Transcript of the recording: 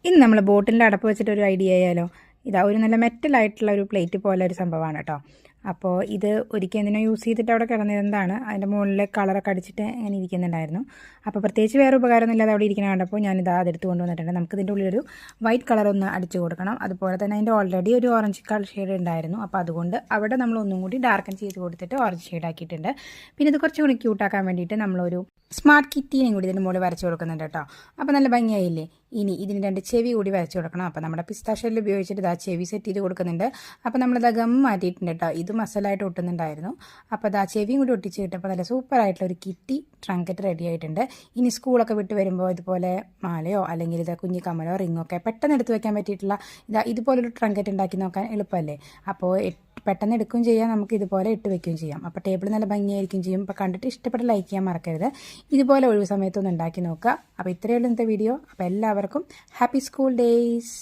ഇന്ന് നമ്മൾ ബോട്ടിലിൻ്റെ അടപ്പ് വെച്ചിട്ടൊരു ഐഡിയ ആയാലോ. ഇതാ ഒരു നല്ല മെറ്റലായിട്ടുള്ള ഒരു പ്ലേറ്റ് പോലെ ഒരു സംഭവമാണ് കേട്ടോ. അപ്പോൾ ഇത് ഒരിക്കൽ എന്തിനോ യൂസ് ചെയ്തിട്ട് അവിടെ കിടന്നിരുന്നതാണ്. അതിൻ്റെ മുകളിൽ കളറൊക്കെ അടിച്ചിട്ട് അങ്ങനെ ഇരിക്കുന്നുണ്ടായിരുന്നു. അപ്പോൾ പ്രത്യേകിച്ച് വേറെ ഉപകാരമൊന്നും ഇല്ലാതെ അവിടെ ഇരിക്കുന്ന കണ്ടപ്പോൾ ഞാനിതാ അതെടുത്ത് കൊണ്ടുവന്നിട്ടുണ്ട്. നമുക്ക് ഇതിൻ്റെ ഉള്ളിലൊരു വൈറ്റ് കളർ ഒന്ന് അടിച്ചു കൊടുക്കണം. അതുപോലെ തന്നെ അതിൻ്റെ ഓൾറെഡി ഒരു ഓറഞ്ച് കളർ ഷെയ്ഡ് ഉണ്ടായിരുന്നു. അപ്പോൾ അതുകൊണ്ട് അവിടെ നമ്മൾ ഒന്നും കൂടി ഡാർക്കൻ ചെയ്ത് കൊടുത്തിട്ട് ഓറഞ്ച് ഷെയ്ഡ് ആക്കിയിട്ടുണ്ട്. പിന്നെ ഇത് കുറച്ചും കൂടി ക്യൂട്ടാക്കാൻ വേണ്ടിയിട്ട് നമ്മളൊരു സ്മാർട്ട് കിറ്റീനെയും കൂടി ഇതിൻ്റെ മുകളിൽ വരച്ച് കൊടുക്കുന്നുണ്ട് കേട്ടോ. അപ്പോൾ നല്ല ഭംഗിയായില്ലേ. ഇനി ഇതിന് 2 ചെവി കൂടി വരച്ച് കൊടുക്കണം. അപ്പോൾ നമ്മുടെ പിസ്താ ഷെല്ല് ഉപയോഗിച്ചിട്ട് ഇതാ ചെവി സെറ്റ് ചെയ്ത് കൊടുക്കുന്നുണ്ട്. അപ്പോൾ നമ്മളിതാ ഗം മാറ്റിയിട്ടുണ്ട് കേട്ടോ. ഇത് മസാലായിട്ട് ഒട്ടുന്നുണ്ടായിരുന്നു. അപ്പോൾ അതാ ചെവിയും കൂടി ഒട്ടിച്ച് കിട്ടപ്പോൾ നല്ല സൂപ്പറായിട്ടുള്ള ഒരു കിറ്റി ട്രങ്കറ്റ് റെഡി ആയിട്ടുണ്ട്. ഇനി സ്കൂളൊക്കെ വിട്ട് വരുമ്പോൾ ഇതുപോലെ മാലയോ അല്ലെങ്കിൽ ഇത് കുഞ്ഞി കമ്മലോ റിങ്ങൊക്കെ പെട്ടെന്ന് എടുത്ത് വെക്കാൻ പറ്റിയിട്ടുള്ള ഇതുപോലൊരു ട്രങ്കറ്റ് ഉണ്ടാക്കി നോക്കാൻ എളുപ്പമല്ലേ. അപ്പോൾ പെട്ടെന്ന് എടുക്കുകയും ചെയ്യാം, നമുക്ക് ഇതുപോലെ ഇട്ട് വെക്കുകയും ചെയ്യാം. അപ്പോൾ ടേബിൾ നല്ല ഭംഗിയായിരിക്കും ചെയ്യും. അപ്പോൾ കണ്ടിട്ട് ഇഷ്ടപ്പെട്ട ലൈക്ക് ചെയ്യാൻ മറക്കരുത്. ഇതുപോലെ ഒഴിവ് സമയത്തൊന്ന് ഉണ്ടാക്കി നോക്കുക. അപ്പോൾ ഇത്രയേ ഉള്ളൂ ഇന്നത്തെ വീഡിയോ. അപ്പോൾ എല്ലാവർക്കും ഹാപ്പി സ്കൂൾ ഡേയ്സ്.